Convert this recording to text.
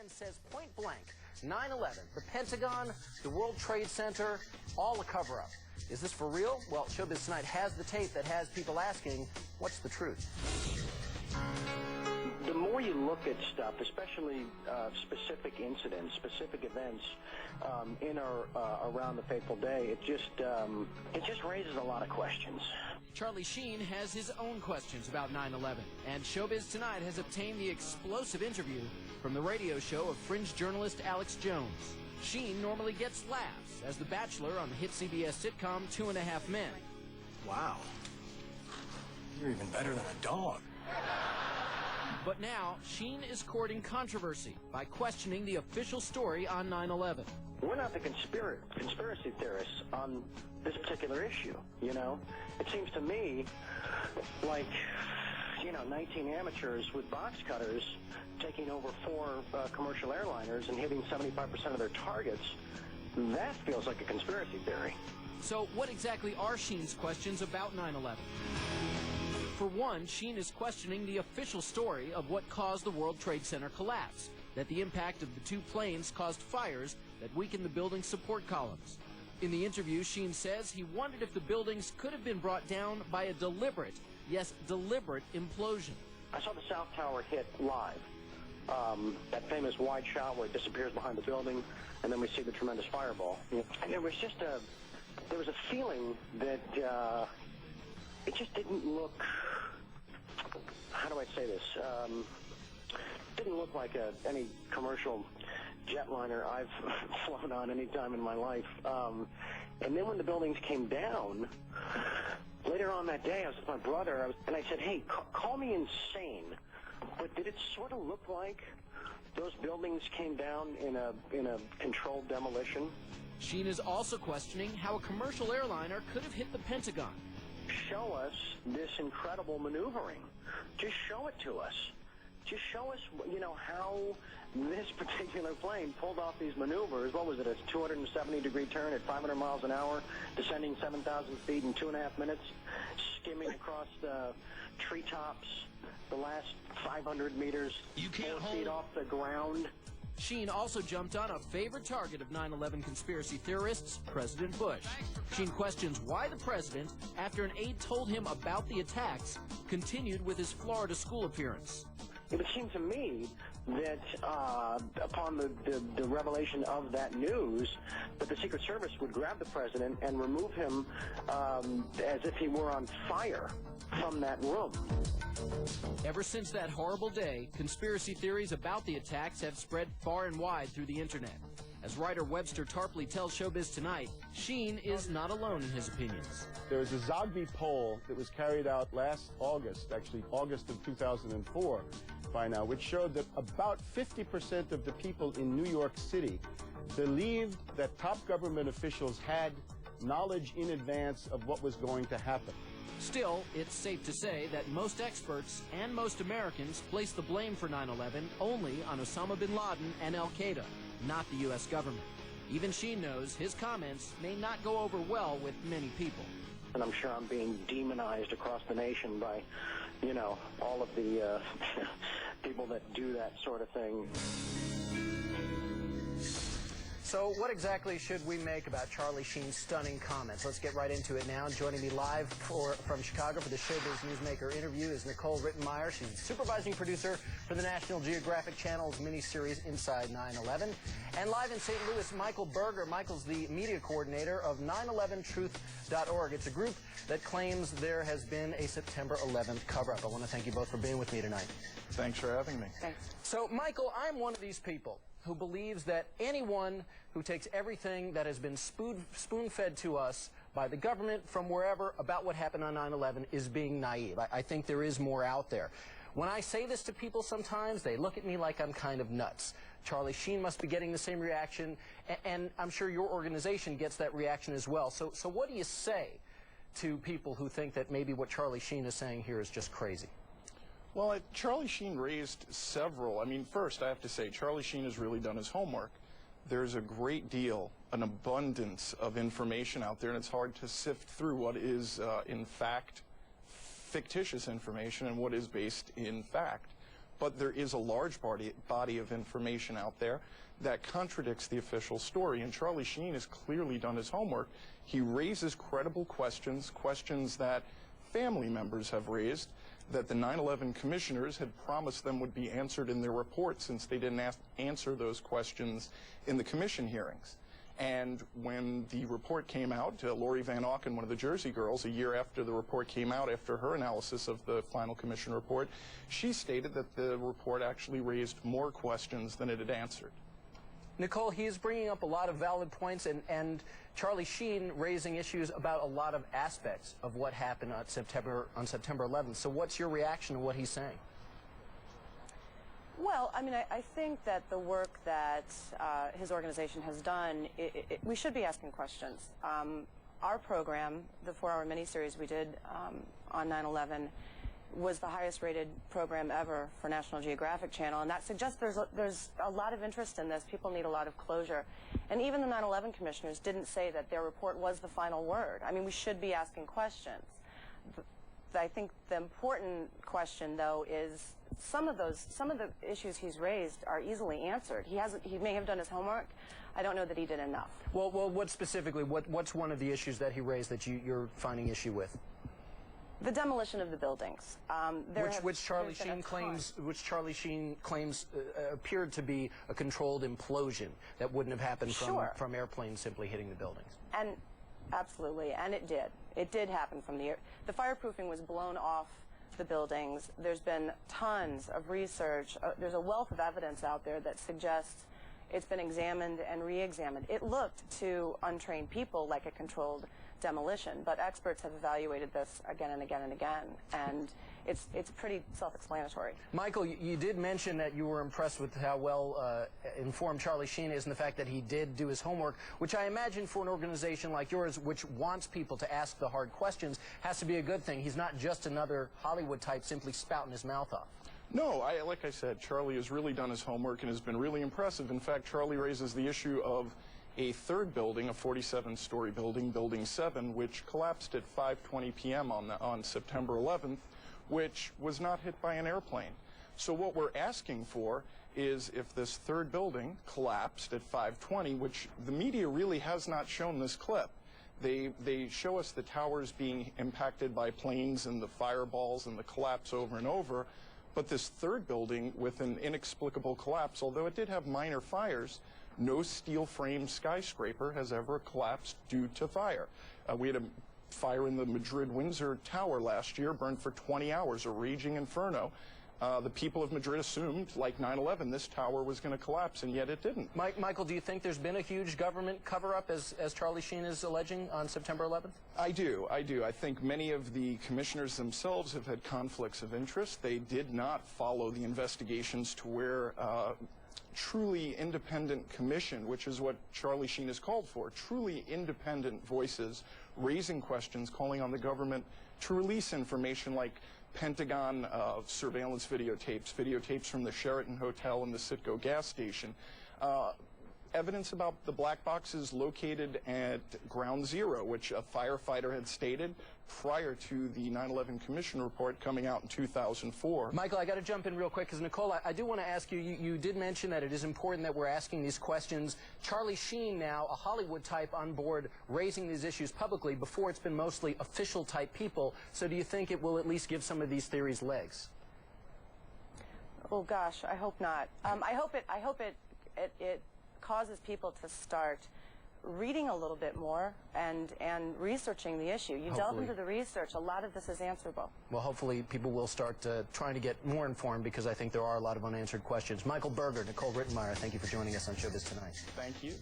and says point blank, 9/11, the Pentagon, the World Trade Center, all a cover-up. Is this for real? Well, Showbiz Tonight has the tape that has people asking, what's the truth? The more you look at stuff, especially specific incidents, specific events in or around the fateful day, it just raises a lot of questions. Charlie Sheen has his own questions about 9/11, and Showbiz Tonight has obtained the explosive interview from the radio show of fringe journalist Alex Jones. Sheen normally gets laughs as the Bachelor on the hit CBS sitcom 2.5 Men. Wow. You're even better than a dog. But now, Sheen is courting controversy by questioning the official story on 9/11. We're not the conspiracy theorists on this particular issue, you know? It seems to me like, 19 amateurs with box cutters taking over 4 commercial airliners and hitting 75% of their targets. That feels like a conspiracy theory. So what exactly are Sheen's questions about 9/11? For one, Sheen is questioning the official story of what caused the World Trade Center collapse, that the impact of the 2 planes caused fires that weakened the building's support columns. In the interview, Sheen says he wondered if the buildings could have been brought down by a deliberate, yes, deliberate implosion. I saw the South Tower hit live. That famous wide shot where it disappears behind the building, and then we see the tremendous fireball. And there was a feeling that it just didn't look, how do I say this? Didn't look like any commercial jetliner I've flown on any time in my life. And then when the buildings came down, later on that day, I was with my brother, and I said, hey, call me insane, but did it sort of look like those buildings came down in a controlled demolition? Sheen is also questioning how a commercial airliner could have hit the Pentagon. Show us this incredible maneuvering. Just show it to us. Just show us, how this particular plane pulled off these maneuvers. What was it, a 270-degree turn at 500 miles an hour, descending 7,000 feet in 2.5 minutes, skimming across the treetops, the last 500 meters, 4 feet off the ground. Sheen also jumped on a favorite target of 9/11 conspiracy theorists, President Bush. Sheen questions why the president, after an aide told him about the attacks, continued with his Florida school appearance. It would seem to me that upon the revelation of that news, that the Secret Service would grab the president and remove him as if he were on fire from that room. Ever since that horrible day, conspiracy theories about the attacks have spread far and wide through the internet. As writer Webster Tarpley tells Showbiz Tonight, Sheen is not alone in his opinions. There was a Zogby poll that was carried out last August, actually August of 2004 by now, which showed that about 50% of the people in New York City believed that top government officials had knowledge in advance of what was going to happen. Still, it's safe to say that most experts and most Americans place the blame for 9/11 only on Osama bin Laden and Al-Qaeda, not the U.S. government. Even Sheen knows his comments may not go over well with many people. And I'm sure I'm being demonized across the nation by, all of the people that do that sort of thing. So what exactly should we make about Charlie Sheen's stunning comments? Let's get right into it now. Joining me live from Chicago for the Showbiz Newsmaker interview is Nicole Rittenmeyer. She's the supervising producer for the National Geographic Channel's miniseries Inside 9/11. And live in St. Louis, Michael Berger. Michael's the media coordinator of 911truth.org. It's a group that claims there has been a September 11th cover-up. I want to thank you both for being with me tonight. Thanks for having me. Thanks. So, Michael, I'm one of these people who believes that anyone who takes everything that has been spoon-fed to us by the government from wherever about what happened on 9/11 is being naive. I think there is more out there. When I say this to people sometimes, they look at me like I'm kind of nuts. Charlie Sheen must be getting the same reaction, and I'm sure your organization gets that reaction as well. So what do you say to people who think that maybe what Charlie Sheen is saying here is just crazy? Well, Charlie Sheen raised several. First, I have to say, Charlie Sheen has really done his homework. There's a great deal, an abundance of information out there, and it's hard to sift through what is, in fact, fictitious information and what is based in fact. but there is a large body of information out there that contradicts the official story, and Charlie Sheen has clearly done his homework. He raises credible questions, questions that family members have raised, that the 9/11 commissioners had promised them would be answered in their report, since they didn't answer those questions in the commission hearings. And when the report came out, Lori Van Auken, one of the Jersey girls, a year after the report came out, after her analysis of the final commission report, she stated that the report actually raised more questions than it had answered. Nicole, he is bringing up a lot of valid points, and Charlie Sheen raising issues about a lot of aspects of what happened on September 11th. So what's your reaction to what he's saying? Well, I mean, I think that the work that his organization has done, we should be asking questions. Our program, the 4-hour miniseries we did on 9/11, was the highest rated program ever for National Geographic Channel, and that suggests there's a lot of interest in this. People need a lot of closure. And even the 9/11 commissioners didn't say that their report was the final word. I mean, we should be asking questions. I think the important question, though, is some of the issues he's raised are easily answered. He may have done his homework. I don't know that he did enough. Well, what specifically? What's one of the issues that he raised that you're finding issue with? The demolition of the buildings, which Charlie Sheen claims appeared to be a controlled implosion that wouldn't have happened from airplanes simply hitting the buildings. And absolutely, and it did. It did happen from the air. The fireproofing was blown off the buildings. There's been tons of research. There's a wealth of evidence out there that suggests it's been examined and re-examined. It looked to untrained people like a controlled demolition, but experts have evaluated this again and again and again, and it's pretty self-explanatory. Michael, you did mention that you were impressed with how well informed Charlie Sheen is, and the fact that he did do his homework, which I imagine for an organization like yours, which wants people to ask the hard questions, has to be a good thing. He's not just another Hollywood type simply spouting his mouth off. No, like I said, Charlie has really done his homework and has been really impressive. In fact, Charlie raises the issue of a third building, a 47-story building, Building 7, which collapsed at 5:20 p.m. on September 11th, which was not hit by an airplane. So what we're asking for is, if this third building collapsed at 5:20, which the media really has not shown this clip. They show us the towers being impacted by planes and the fireballs and the collapse over and over, but this third building with an inexplicable collapse, although it did have minor fires, no steel frame skyscraper has ever collapsed due to fire. We had a fire in the Madrid-Windsor Tower last year, burned for 20 hours, a raging inferno. The people of Madrid assumed, like 9/11, this tower was going to collapse, and yet it didn't. Michael, do you think there's been a huge government cover-up, as Charlie Sheen is alleging, on September 11th? I do. I think many of the commissioners themselves have had conflicts of interest. They did not follow the investigations to where truly independent commission, which is what Charlie Sheen has called for, truly independent voices raising questions, calling on the government to release information like Pentagon surveillance videotapes from the Sheraton Hotel and the Citgo gas station, evidence about the black boxes located at Ground Zero, which a firefighter had stated prior to the 9/11 Commission report coming out in 2004. Michael, I got to jump in real quick, because Nicole, I do want to ask you, you did mention that it is important that we're asking these questions. Charlie Sheen now, a Hollywood type on board, raising these issues publicly. Before, it's been mostly official type people. So do you think it will at least give some of these theories legs? Oh gosh, I hope not. I hope it causes people to start reading a little bit more and researching the issue. You delve into the research, a lot of this is answerable. Well, hopefully people will start trying to get more informed, because I think there are a lot of unanswered questions. Michael Berger, Nicole Rittenmeyer, thank you for joining us on Showbiz Tonight. Thank you.